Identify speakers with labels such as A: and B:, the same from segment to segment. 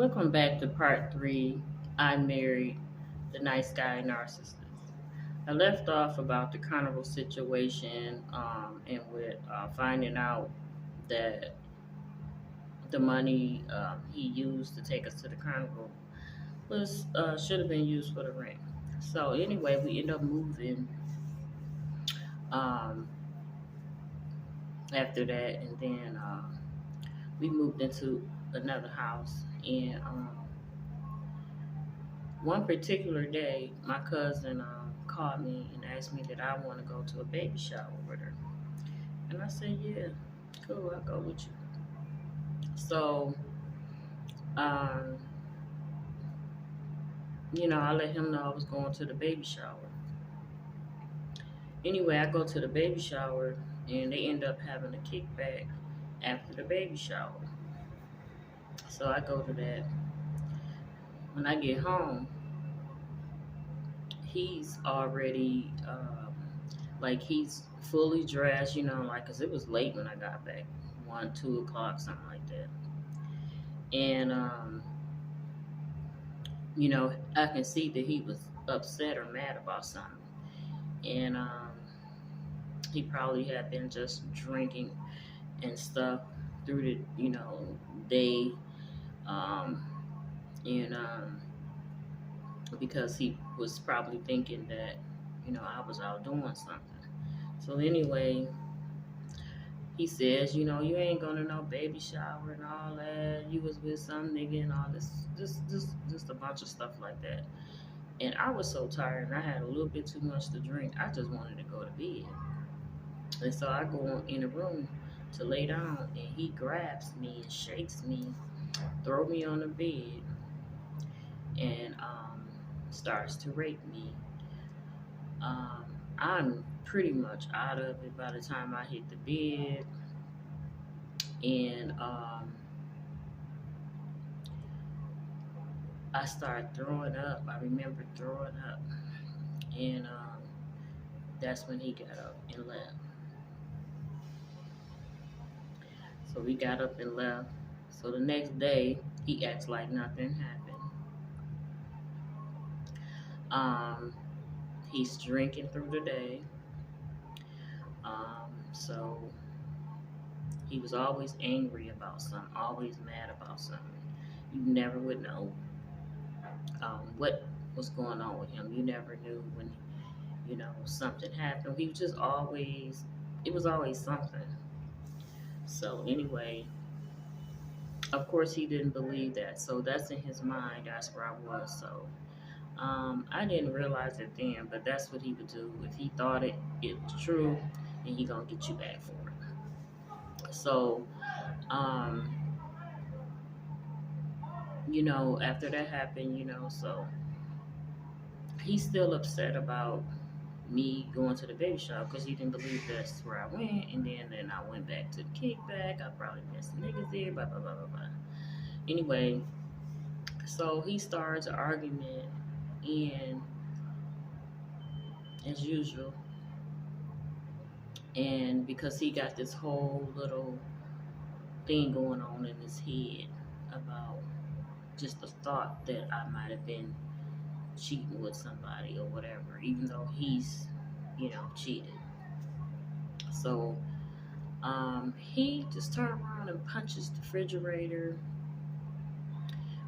A: Welcome back to part three. I married the nice guy narcissist. I left off about the carnival situation and with finding out that the money he used to take us to the carnival was should have been used for the rent. So anyway, we end up moving um, after that, and then we moved into another house. And one particular day, my cousin called me and asked me that I want to go to a baby shower with her. And I said, yeah, cool, I'll go with you. So, um, I let him know I was going to the baby shower. Anyway, I go to the baby shower and they end up having a kickback after the baby shower. So I go to that. When I get home, he's already like he's fully dressed, like because it was late when I got back, 1, 2 o'clock, something like that. And I can see that he was upset or mad about something, and he probably had been just drinking and stuff through the day, um, and because he was probably thinking that I was out doing something. So anyway, he says, you ain't gonna no baby shower and all that. You was with some nigga and all this, just a bunch of stuff like that. And I was so tired and I had a little bit too much to drink. I just wanted to go to bed. And so I go in the room to lay down and he grabs me and shakes me, throw me on the bed, and starts to rape me. Um, I'm pretty much out of it by the time I hit the bed. And I started throwing up. I remember throwing up. And that's when he got up and left. So we got up and left. So the next day, he acts like nothing happened. Um, he's drinking through the day. So he was always angry about something, always mad about something. You never would know what was going on with him. You never knew when something happened. He was just always, it was always something. So anyway, of course he didn't believe that. So that's in his mind. That's where I was. So I didn't realize it then, but that's what he would do. If he thought it was true, then he gonna get you back for it. So um, after that happened, so he's still upset about me going to the baby shop because he didn't believe that's where I went, and then I went back to the kickback. I probably met some niggas there, blah blah blah blah blah. Anyway, so he starts an argument, and as usual, and because he got this whole little thing going on in his head about just the thought that I might have been cheating with somebody or whatever, even though he's cheated. So he just turned around and punches the refrigerator.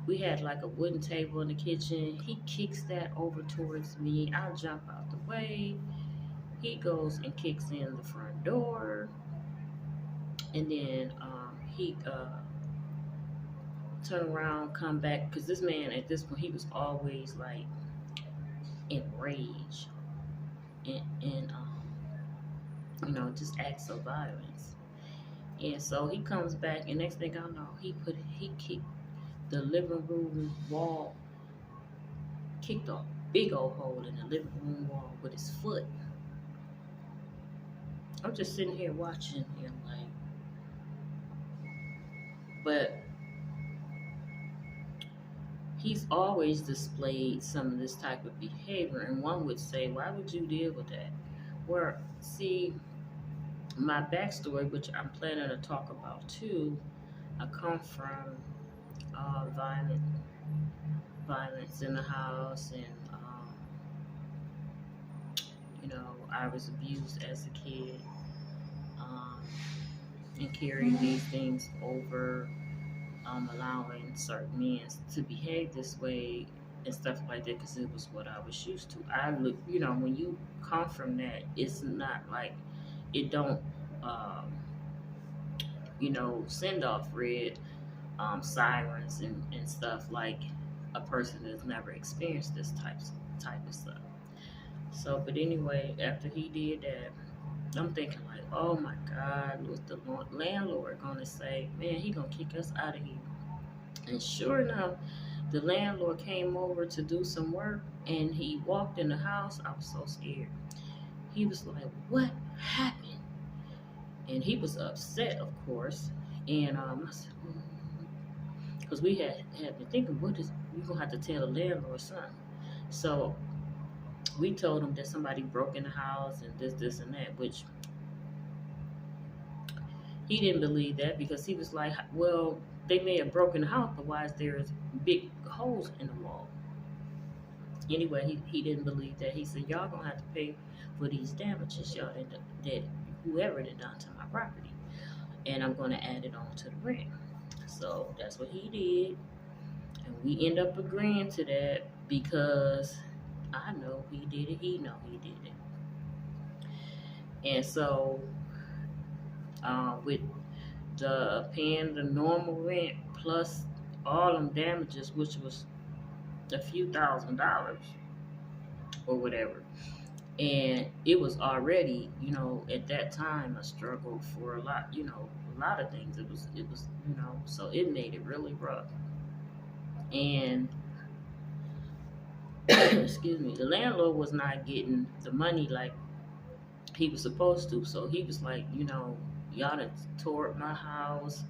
A: We had like a wooden table in the kitchen. He kicks that over towards me. I jump out the way. He goes and kicks in the front door. And then he turn around, come back, because this man at this point, he was always like enraged and just acts of violence. And so he comes back, and next thing I know, he kicked the living room wall, kicked a big old hole in the living room wall with his foot. I'm just sitting here watching him like, but he's always displayed some of this type of behavior, and one would say, why would you deal with that? Where, see, my backstory, which I'm planning to talk about too, I come from violent violence in the house, and I was abused as a kid, um, and carried these things over, allowing certain men to behave this way and stuff like that because it was what I was used to. I look, when you come from that, it's not like it don't, um, send off red sirens and stuff like a person that's never experienced this type of stuff. So, but anyway, after he did that, I'm thinking like, oh my God, what's the landlord gonna say? Man, he gonna kick us out of here. And sure enough, the landlord came over to do some work, and he walked in the house. I was so scared. He was like, "What happened?" And he was upset, of course. And I said, because we had been thinking, what is we gonna have to tell the landlord something? So we told him that somebody broke in the house and this, and that, which he didn't believe that because he was like, well, they may have broken the house, but why is there big holes in the wall? Anyway, he didn't believe that. He said, y'all gonna have to pay for these damages y'all that whoever did done to my property, and I'm gonna add it on to the rent. So that's what he did, and we end up agreeing to that because I know he did it. He know he did it. And so, with the paying the normal rent plus all them damages, which was a few $1,000s or whatever, and it was already, at that time a struggle for a lot of things. It was, so it made it really rough. And excuse me, the landlord was not getting the money like he was supposed to. So he was like, y'all done tore up my house.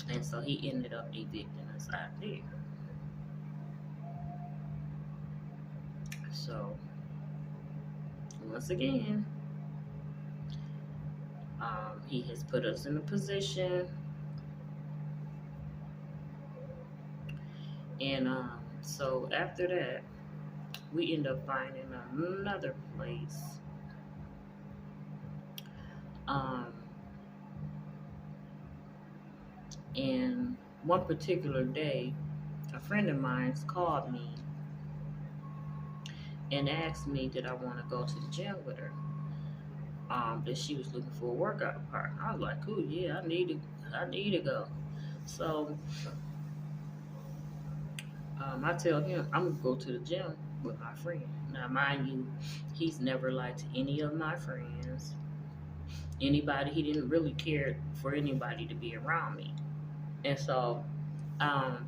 A: And so he ended up evicting us out there. So once again, he has put us in a position, and so after that, we end up finding another place. Um, and one particular day, a friend of mine called me and asked me did I want to go to the gym with her. That she was looking for a workout partner. I was like, cool, yeah, I need to go. So I tell him I'm gonna go to the gym with my friend. Now, mind you, he's never liked any of my friends. Anybody, he didn't really care for anybody to be around me. And so, um,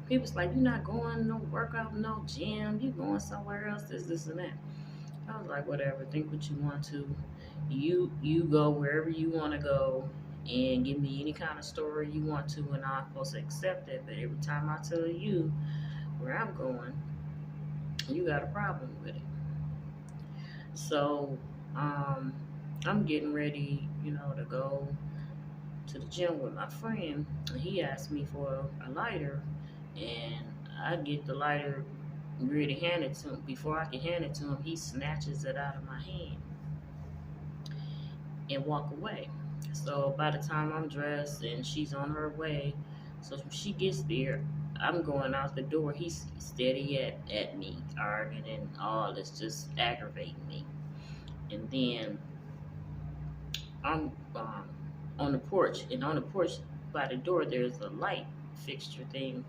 A: he was like, "You're not going no workout, no gym. You going somewhere else? This, and that." I was like, "Whatever. Think what you want to. You go wherever you want to go, and give me any kind of story you want to, and I'm supposed to accept it. But every time I tell you where I'm going, you got a problem with it." So, I'm getting ready, to go to the gym with my friend. And he asked me for a lighter, and I get the lighter ready to hand it to him. Before I can hand it to him, he snatches it out of my hand and walk away. So by the time I'm dressed and she's on her way, so when she gets there, I'm going out the door. He's steady at me, arguing and all this, just aggravating me. And then I'm on the porch, and on the porch by the door, there's a light fixture thing,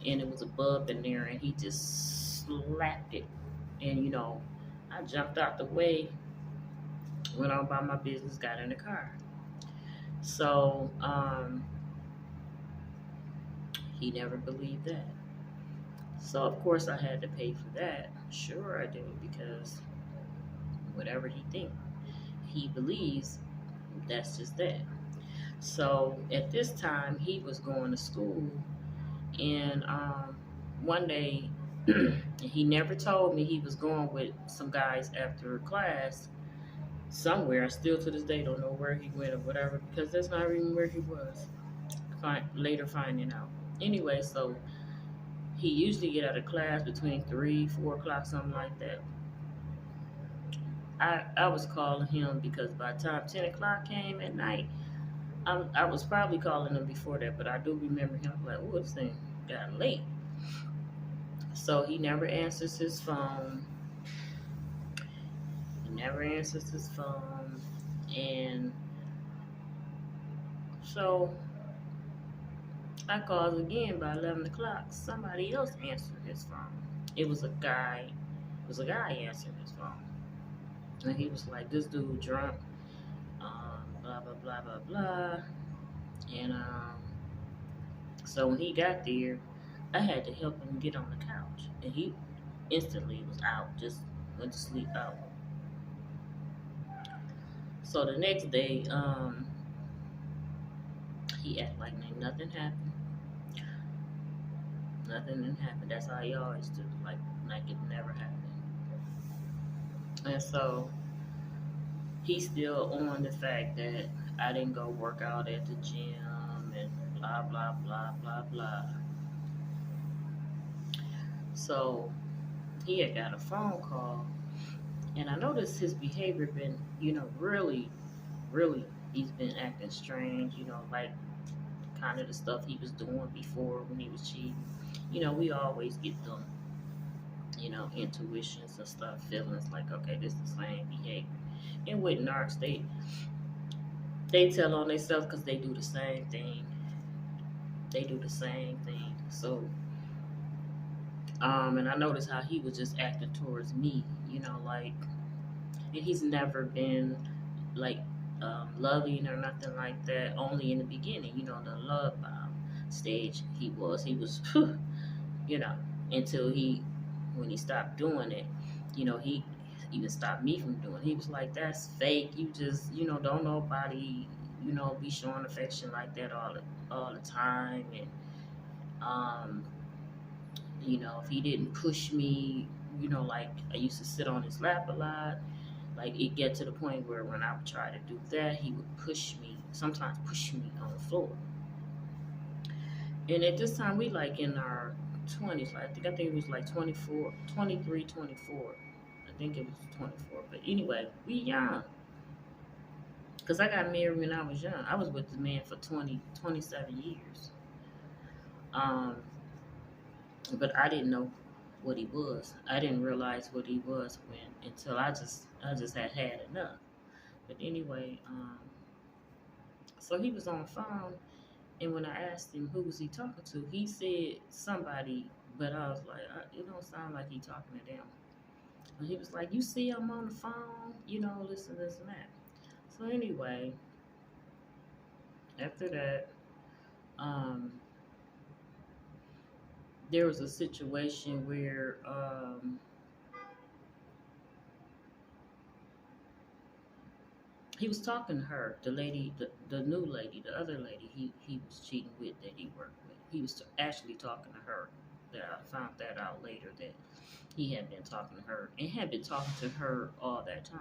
A: and it was a bulb in there, and he just slapped it. And I jumped out the way, went on by my business, got in the car. So he never believed that. So of course I had to pay for that. Sure I do, because whatever he thinks, he believes that's just that. So at this time he was going to school, and one day he never told me he was going with some guys after class. somewhere. I still to this day don't know where he went or whatever because that's not even where he was. Later finding out. Anyway, so he usually get out of class between 3, 4 o'clock, something like that. I was calling him because by the time 10 o'clock came at night, I was probably calling him before that, but I do remember him like, oh, this thing got late. So he never answers his phone. He never answers his phone. And so I called again by 11 o'clock. Somebody else answered his phone. It was a guy. It was a guy answering his phone. And he was like, this dude drunk, blah, blah, blah, blah, blah. And so when he got there, I had to help him get on the couch. And he instantly was out, just went to sleep out. So the next day, he acted like nothing happened. Nothing didn't happen. That's how he always do, like it never happened. And so he's still on the fact that I didn't go work out at the gym and blah blah blah blah blah. So he had got a phone call, and I noticed his behavior been, really, really, he's been acting strange. Like kind of the stuff he was doing before when he was cheating. We always get them, intuitions and stuff, feelings like, okay, this is the same behavior. And with narcs, they tell on themselves because they do the same thing. They do the same thing. So, and I noticed how he was just acting towards me, like, and he's never been like loving or nothing like that. Only in the beginning, the love bomb stage, he was, you know, until when he stopped doing it, he even stopped me from doing it. He was like, that's fake. You just, don't nobody, be showing affection like that all the time. And, um, if he didn't push me, like I used to sit on his lap a lot. Like it get to the point where when I would try to do that, he would push me, sometimes push me on the floor. And at this time, we like in our 20s. Like, I think it was like 24, 23, 24. I think it was 24. But anyway, we young. Because I got married when I was young. I was with the man for 27 years. Um, but I didn't know what he was. I didn't realize what he was until I just had enough. But anyway, so he was on the phone, and when I asked him who was he talking to, he said somebody, but I was like, it don't sound like he talking to them. And he was like, you see I'm on the phone, listen, this and that. So anyway, after that, um, there was a situation where he was talking to her, the lady, the new lady, the other lady he was cheating with that he worked with. He was actually talking to her. That I found that out later that he had been talking to her and had been talking to her all that time.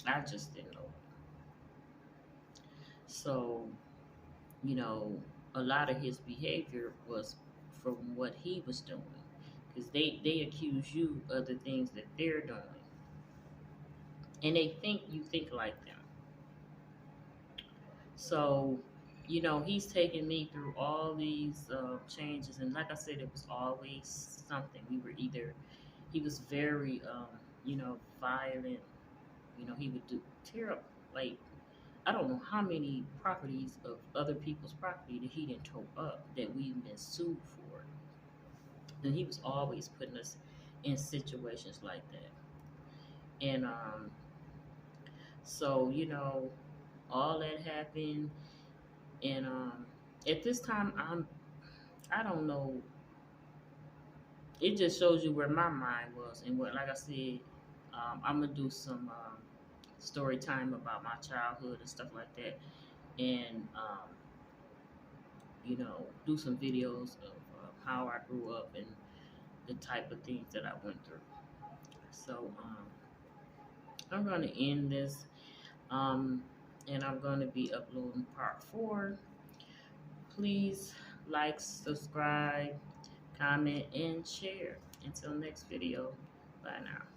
A: I just didn't know. So, you know, a lot of his behavior was from what he was doing. Because they accuse you of the things that they're doing. And they think you think like them. So, he's taken me through all these changes. And like I said, it was always something. He was very, violent. He would do terrible, like, I don't know how many properties of other people's property that he didn't tore up that we've been sued for. And he was always putting us in situations like that. And so, all that happened. And at this time, I don't know. It just shows you where my mind was and what, like I said, I'm gonna do some story time about my childhood and stuff like that, and do some videos of how I grew up and the type of things that I went through. So I'm going to end this, um, and I'm going to be uploading part 4. Please like, subscribe, comment, and share. Until next video, bye now.